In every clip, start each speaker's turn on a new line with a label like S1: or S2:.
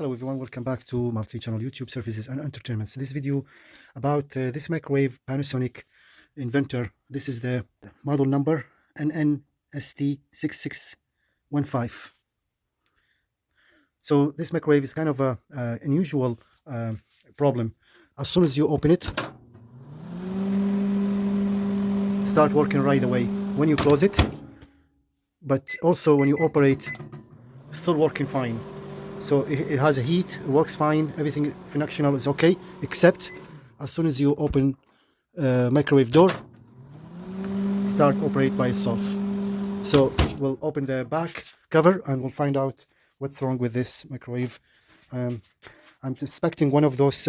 S1: Hello everyone, welcome back to multi-channel YouTube services and entertainments. This video about this microwave Panasonic Inventor. This is the model number NNST6615. So this microwave is kind of a unusual problem. As soon as you open it, start working right away. When you close it, but also when you operate, still working fine. So it has a heat, it works fine, everything functional is okay, except as soon as you open microwave door, start operate by itself. So we'll open the back cover and we'll find out what's wrong with this microwave. I'm suspecting one of those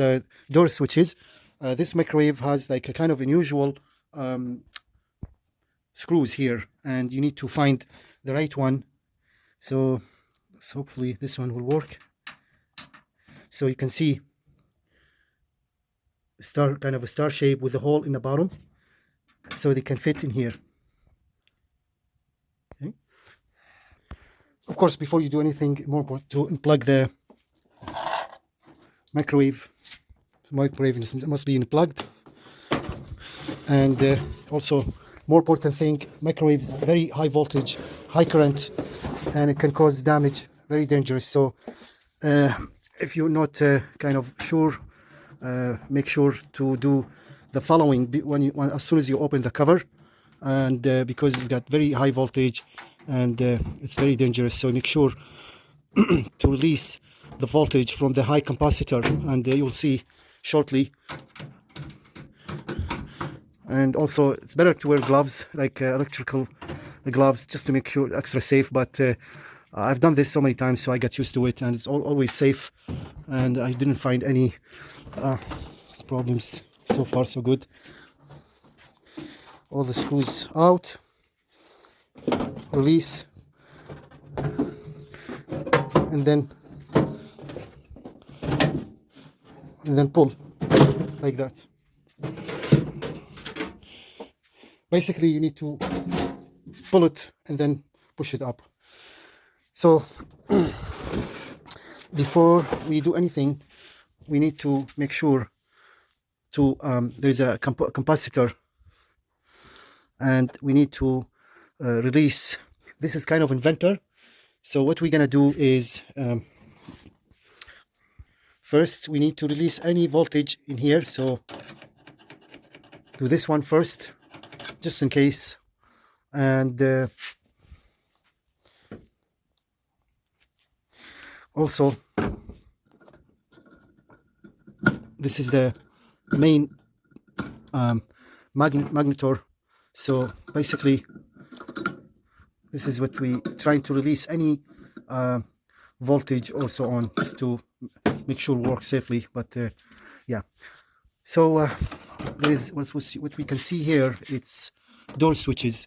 S1: door switches. This microwave has like a kind of unusual screws here, and you need to find the right one. So hopefully this one will work. So you can see kind of a star shape with a hole in the bottom, so they can fit in here. Okay. Of course, before you do anything, more important to unplug the microwave. Microwave must be unplugged, and also more important thing, microwave is very high voltage, high current, and it can cause damage, very dangerous. So if you're not kind of sure, make sure to do the following as soon as you open the cover, and because it's got very high voltage and it's very dangerous. So make sure to release the voltage from the high capacitor, and you'll see shortly. And also it's better to wear gloves, like electrical gloves, just to make sure extra safe. But I've done this so many times, so I got used to it, and it's always safe, and I didn't find any problems. So far so good. All the screws out, release, and then pull like that. Basically you need to pull it and then push it up. So before we do anything, we need to make sure to there's a capacitor, and we need to release. This is kind of Inventor. So what we're gonna do is first we need to release any voltage in here. So do this one first, just in case. And also this is the main magnetor. So basically this is what we trying to release any voltage also on, just to make sure it works safely. But yeah, so there is what we can see here. It's door switches,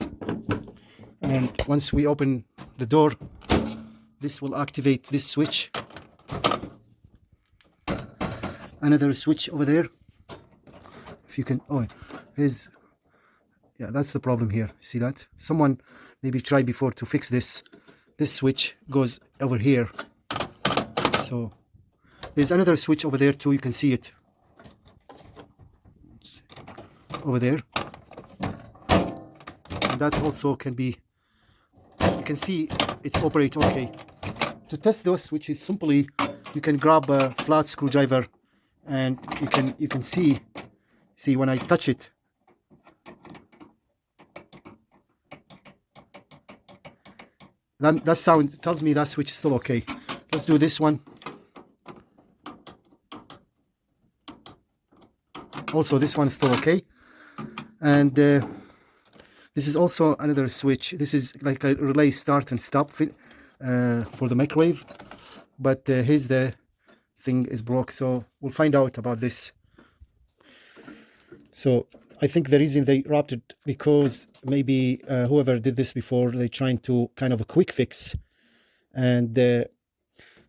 S1: and once we open the door, this will activate this switch. Another switch over there, if you can. Oh, yeah, that's the problem here. See that? Someone maybe tried before to fix this. This switch goes over here. So there's another switch over there too. You can see it over there. And that's also can be, you can see it's operate okay. To test those switches, simply you can grab a flat screwdriver, and you can see when I touch it, that sound tells me that switch is still okay. Let's do this one. Also this one is still okay. And this is also another switch. This is like a relay start and stop for the microwave, but here's the thing is broke, so we'll find out about this. So I think the reason they wrapped it, because maybe whoever did this before, they trying to kind of a quick fix, and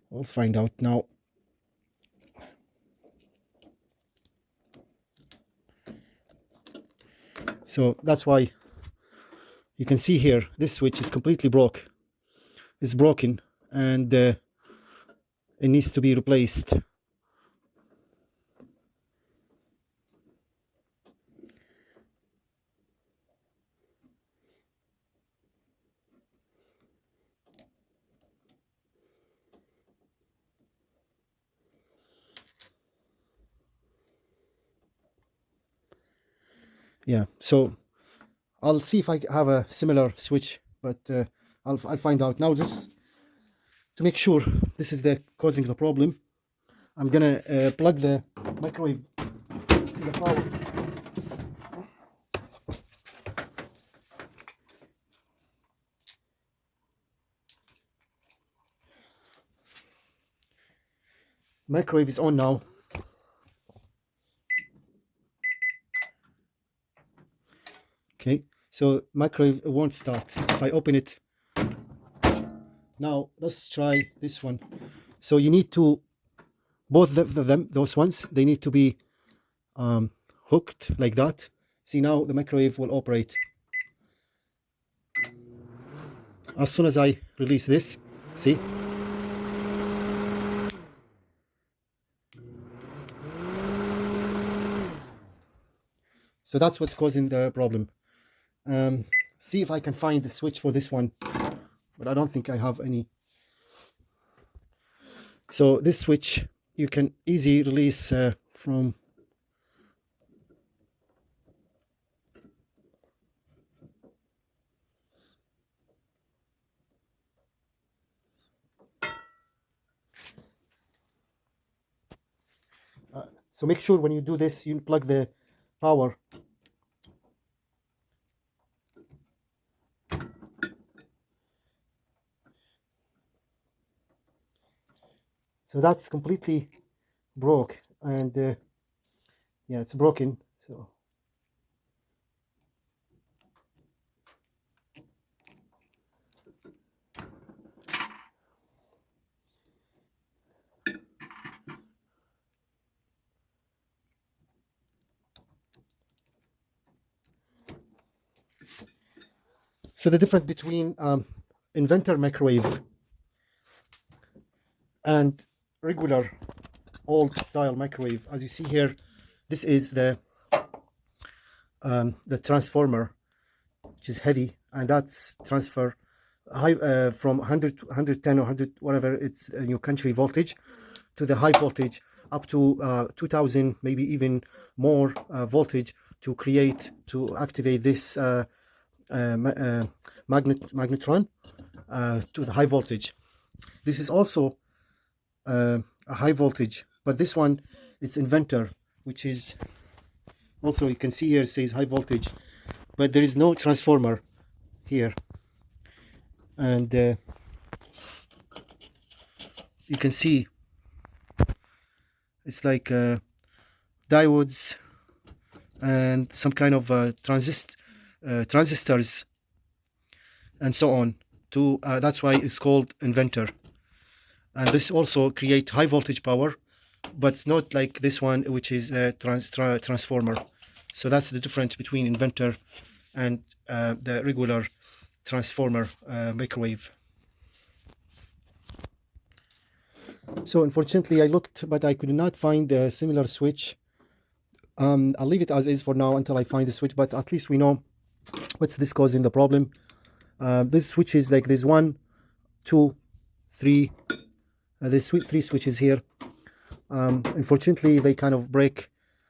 S1: let's find out now. So that's why you can see here this switch is completely broken, and it needs to be replaced. Yeah, so I'll see if I have a similar switch, but I'll find out now. Just to make sure this is the causing the problem, I'm gonna plug the microwave in the power. Microwave is on now. Okay, so microwave won't start if I open it. Now let's try this one. So you need to, both of them, those ones, they need to be hooked like that. See, now the microwave will operate. As soon as I release this, see? So that's what's causing the problem. See if I can find the switch for this one, but I don't think I have any. So this switch you can easily release from so make sure when you do this you plug the power. So that's completely broke, and yeah, it's broken. So the difference between Inventor microwave and regular old style microwave, as you see here, this is the transformer, which is heavy, and that's transfer high from 100 110 or 100 whatever it's in your country voltage to the high voltage up to 2000, maybe even more voltage to activate this magnetron to the high voltage. This is also a high voltage, but this one it's Inventor, which is also, you can see here it says high voltage, but there is no transformer here, and you can see it's like diodes and some kind of transistors and so on to that's why it's called Inventor. And this also create high voltage power, but not like this one, which is a transformer. So that's the difference between Inventor and the regular transformer microwave. So unfortunately I looked, but I could not find a similar switch. I'll leave it as is for now until I find the switch, but at least we know what's this causing the problem. This switch is like there's 1, 2, 3. There's 3 switches here. Unfortunately they kind of break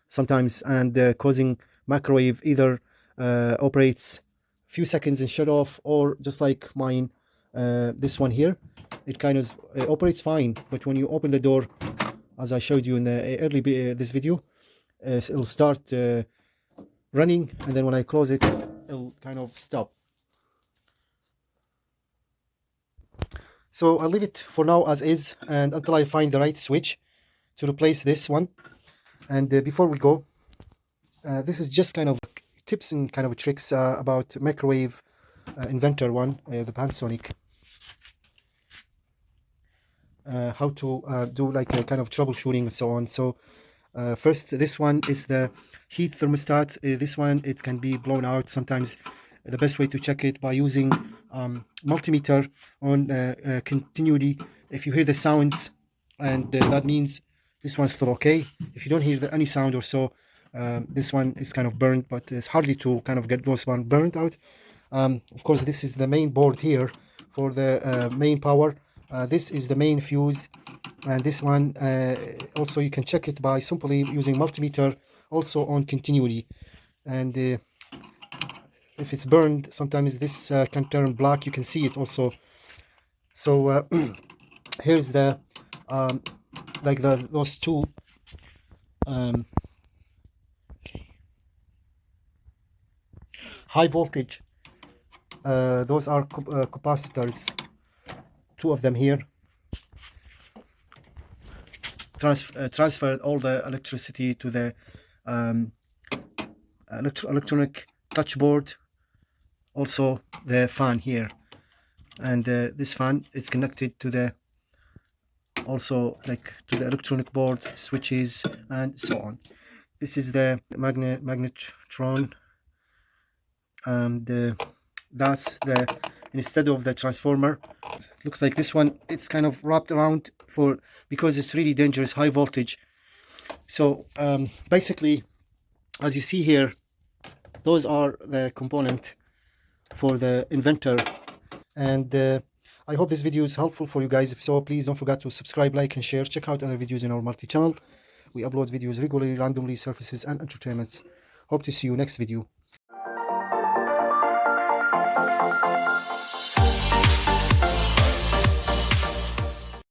S1: sometimes, and causing microwave either operates a few seconds and shut off, or just like mine, this one here, it kind of operates fine, but when you open the door, as I showed you in the early this video, it'll start running, and then when I close it, it'll kind of stop. So I'll leave it for now as is, and until I find the right switch to replace this one. And before we go, this is just kind of tips and kind of tricks about microwave Inventor one, the Panasonic. How to do like a kind of troubleshooting and so on. So first, this one is the heat thermostat. This one, it can be blown out sometimes. The best way to check it by using multimeter on continuity. If you hear the sounds and that means this one's still okay. If you don't hear any sound or so, this one is kind of burned, but it's hardly to kind of get those one burned out. Of course, this is the main board here for the main power. This is the main fuse, and this one also you can check it by simply using multimeter also on continuity. And if it's burned, sometimes this can turn black. You can see it also. So here's the like those two high voltage, those are capacitors, two of them here, transferred all the electricity to the electronic touch board, also the fan here, and this fan is connected to the also like to the electronic board, switches, and so on. This is the magnetron, and that's the, instead of the transformer, looks like this one, it's kind of wrapped around for, because it's really dangerous, high voltage. So basically, as you see here, those are the component for the Inventor. And I hope this video is helpful for you guys. If so, please don't forget to subscribe, like, and share. Check out other videos in our multi-channel. We upload videos regularly, randomly, services, and entertainments. Hope to see you next video.